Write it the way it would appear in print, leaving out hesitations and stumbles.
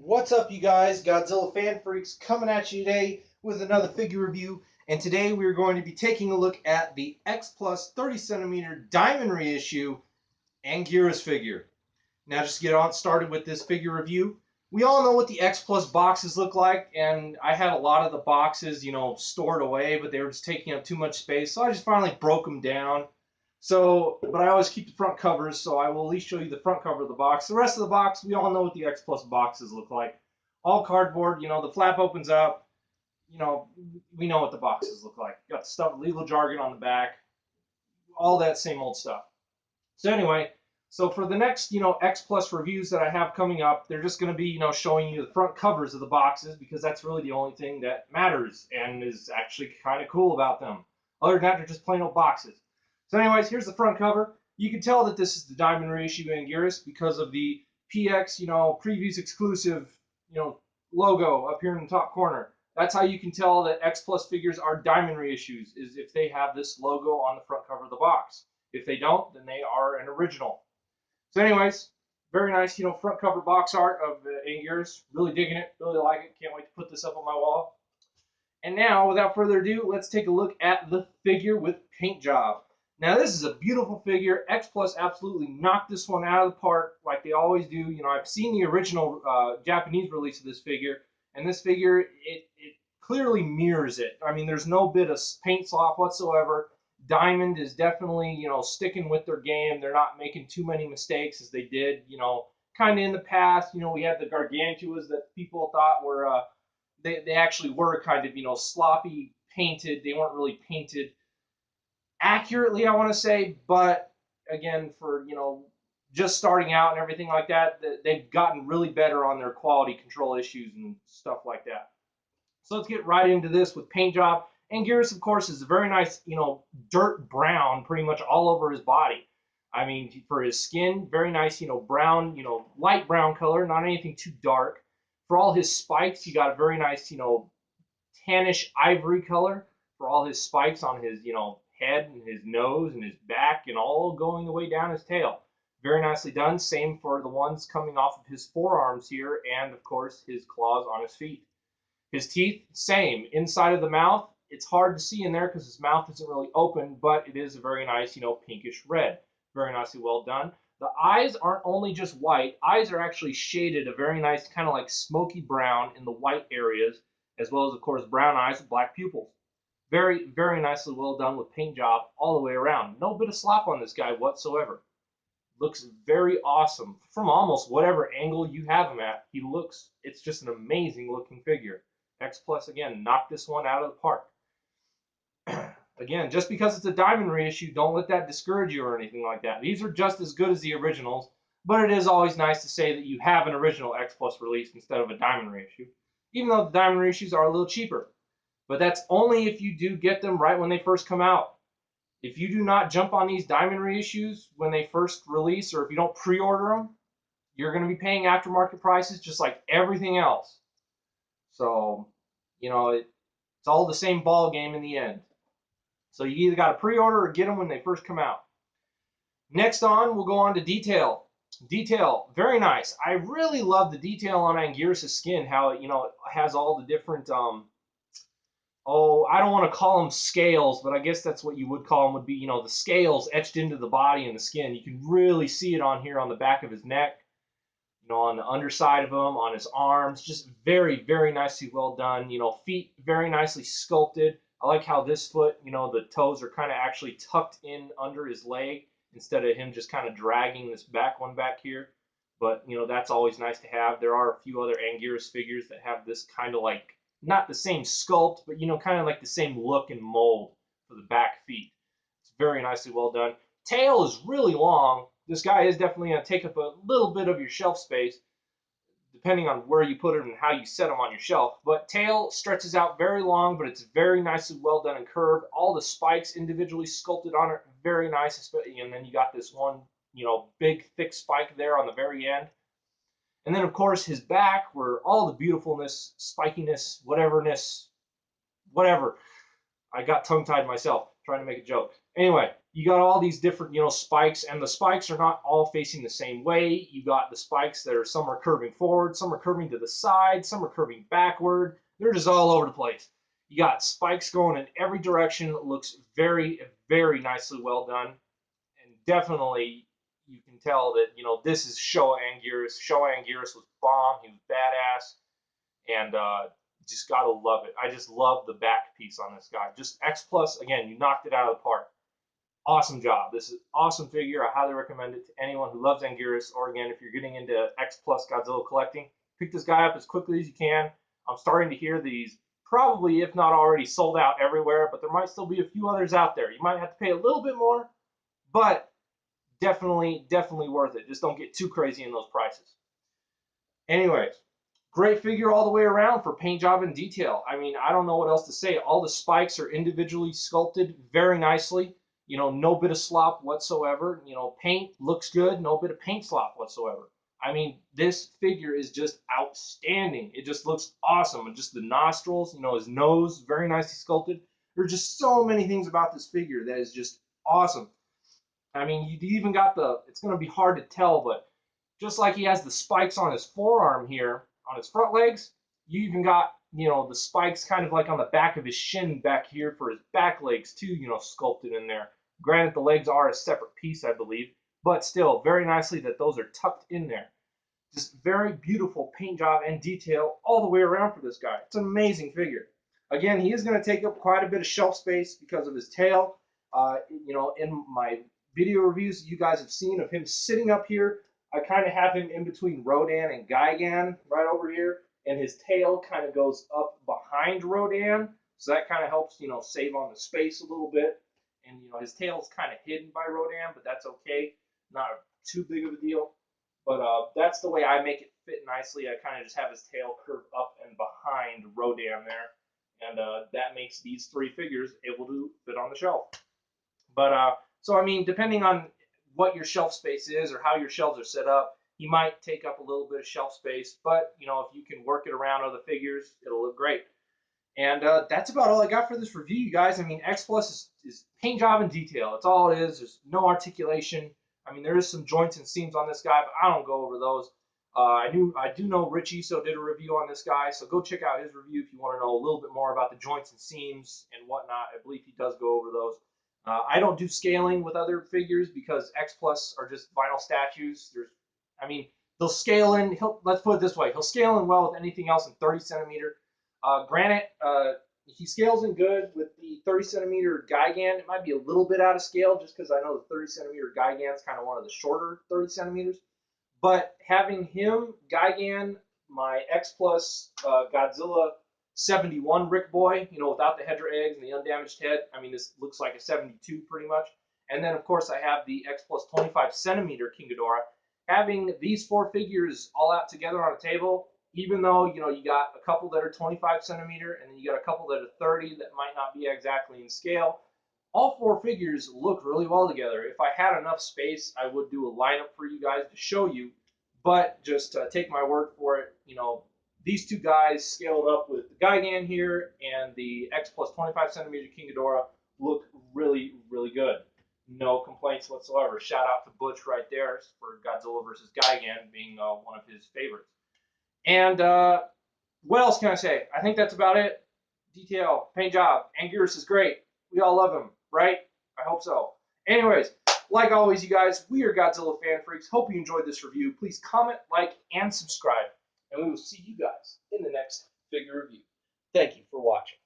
What's up, you guys? Godzilla Fan Freaks coming at you today with another figure review. And today we're going to be taking a look at the X Plus 30 centimeter diamond reissue Anguirus figure. Now, just to get on started with this figure review, we all know what the X Plus boxes look like, and I had a lot of the boxes, stored away, but they were just taking up too much space, so I just finally broke them down. But I always keep the front covers, so I will at least show you the front cover of the box. The rest of the box, we all know what the X Plus boxes look like. All cardboard, the flap opens up, we know what the boxes look like. Got the stuff, legal jargon on the back, all that same old stuff. So anyway, so for the next, X Plus reviews that I have coming up, they're just going to be, showing you the front covers of the boxes, because that's really the only thing that matters and is actually kind of cool about them. Other than that, they're just plain old boxes. So anyways, here's the front cover. You can tell that this is the diamond reissue Anguirus because of the PX, previews exclusive, logo up here in the top corner. That's how you can tell that X Plus figures are diamond reissues, is if they have this logo on the front cover of the box. If they don't, then they are an original. So anyways, very nice, front cover box art of Anguirus. Really digging it, really like it. Can't wait to put this up on my wall. And now, without further ado, let's take a look at the figure with paint job. Now, this is a beautiful figure. X Plus absolutely knocked this one out of the park like they always do. I've seen the original Japanese release of this figure, and this figure, it clearly mirrors it. I mean, there's no bit of paint slop whatsoever. Diamond is definitely, sticking with their game. They're not making too many mistakes as they did, kind of in the past. We had the Gargantuas that people thought were, they actually were kind of, sloppy painted. They weren't really painted accurately, I want to say, but again, for just starting out and everything like that, they've gotten really better on their quality control issues and stuff like that. So let's get right into this with paint job. Anguirus, of course, is a very nice, dirt brown, pretty much all over his body. I mean, for his skin, very nice, brown, light brown color, not anything too dark. For all his spikes, he got a very nice, tannish ivory color for all his spikes on his, head and his nose and his back and all going the way down his tail. Very nicely done. Same for the ones coming off of his forearms here and, of course, his claws on his feet. His teeth, same. Inside of the mouth, it's hard to see in there because his mouth isn't really open, but it is a very nice, pinkish red. Very nicely well done. The eyes aren't only just white. Eyes are actually shaded a very nice kind of like smoky brown in the white areas, as well as, of course, brown eyes with black pupils. Very, very nicely well done with paint job all the way around. No bit of slop on this guy whatsoever. Looks very awesome. From almost whatever angle you have him at, it's just an amazing looking figure. X Plus, again, knocked this one out of the park. Again, just because it's a diamond reissue, don't let that discourage you or anything like that. These are just as good as the originals, but it is always nice to say that you have an original X Plus release instead of a diamond reissue, even though the diamond reissues are a little cheaper. But that's only if you do get them right when they first come out. If you do not jump on these diamond reissues when they first release, or if you don't pre-order them, you're going to be paying aftermarket prices just like everything else. So, it's all the same ball game in the end. So you either got to pre-order or get them when they first come out. Next on, we'll go on to detail. Detail, very nice. I really love the detail on Anguirus' skin, how it, it has all the different, I don't want to call them scales, but I guess that's what you would call them, would be, the scales etched into the body and the skin. You can really see it on here on the back of his neck, on the underside of him, on his arms. Just very, very nicely well done. Feet very nicely sculpted. I like how this foot, the toes are kind of actually tucked in under his leg instead of him just kind of dragging this back one back here. But, that's always nice to have. There are a few other Anguirus figures that have this kind of like, not the same sculpt, but, kind of like the same look and mold for the back feet. It's very nicely well done. Tail is really long. This guy is definitely going to take up a little bit of your shelf space, depending on where you put him and how you set him on your shelf. But tail stretches out very long, but it's very nicely well done and curved. All the spikes individually sculpted on it, very nice. And then you got this one, big, thick spike there on the very end. And then, of course, his back, where all the beautifulness, spikiness, whatever. I got tongue-tied myself trying to make a joke. Anyway, you got all these different, spikes, and the spikes are not all facing the same way. You got the spikes that are, some are curving forward, some are curving to the side, some are curving backward. They're just all over the place. You got spikes going in every direction. It looks very, very nicely well done. And definitely you can tell that, this is Showa Anguirus. Showa Anguirus was bomb. He was badass. And just got to love it. I just love the back piece on this guy. Just X Plus, again, you knocked it out of the park. Awesome job. This is an awesome figure. I highly recommend it to anyone who loves Anguirus, or again, if you're getting into X Plus Godzilla collecting, pick this guy up as quickly as you can. I'm starting to hear that he's probably, if not already, sold out everywhere, but there might still be a few others out there. You might have to pay a little bit more, but definitely worth it. Just don't get too crazy in those prices. Anyways, great figure all the way around for paint job and detail. I mean, I don't know what else to say. All the spikes are individually sculpted very nicely. No bit of slop whatsoever. Paint looks good, no bit of paint slop whatsoever. I mean, this figure is just outstanding. It just looks awesome. And just the nostrils, his nose, very nicely sculpted. There's just so many things about this figure that is just awesome. I mean, you even got it's going to be hard to tell, but just like he has the spikes on his forearm here, on his front legs, you even got, the spikes kind of like on the back of his shin back here for his back legs too, sculpted in there. Granted, the legs are a separate piece, I believe, but still, very nicely that those are tucked in there. Just very beautiful paint job and detail all the way around for this guy. It's an amazing figure. Again, he is going to take up quite a bit of shelf space because of his tail. In my video reviews you guys have seen of him sitting up here, I kind of have him in between Rodan and Gigan right over here, and his tail kind of goes up behind Rodan, so that kind of helps, save on the space a little bit. And, his tail's kind of hidden by Rodan, but that's okay. Not too big of a deal. But that's the way I make it fit nicely. I kind of just have his tail curved up and behind Rodan there. And that makes these three figures able to fit on the shelf. But, so, I mean, depending on what your shelf space is or how your shelves are set up, he might take up a little bit of shelf space. But, if you can work it around other figures, it'll look great. And that's about all I got for this review, you guys. I mean, X Plus is paint job and detail. That's all it is. There's no articulation. I mean, there is some joints and seams on this guy, but I don't go over those. I do know Rich Isso did a review on this guy, so go check out his review if you want to know a little bit more about the joints and seams and whatnot. I believe he does go over those. I don't do scaling with other figures because X Plus are just vinyl statues. They'll scale in. Let's put it this way: he'll scale in well with anything else in 30 centimeter. Granted, he scales in good with the 30 centimeter Gigan. It might be a little bit out of scale just because I know the 30 centimeter Gigan is kind of one of the shorter 30 centimeters. But having him, Gigan, my X Plus Godzilla 71 Rick Boy, without the Hedra eggs and the undamaged head, I mean, this looks like a 72 pretty much. And then, of course, I have the X Plus 25 centimeter King Ghidorah. Having these four figures all out together on a table, even though, you got a couple that are 25 centimeter and then you got a couple that are 30 that might not be exactly in scale, all four figures look really well together. If I had enough space, I would do a lineup for you guys to show you, but just take my word for it, these two guys scaled up with the Gigan here and the X Plus 25 centimeter King Ghidorah look really, really good. No complaints whatsoever. Shout out to Butch right there for Godzilla vs. Gigan being one of his favorites. And what else can I say? I think that's about it. Detail, paint job. Anguirus is great. We all love him, right? I hope so. Anyways, like always, you guys, we are Godzilla Fan Freaks. Hope you enjoyed this review. Please comment, like, and subscribe. And we will see you guys in the next figure review. Thank you for watching.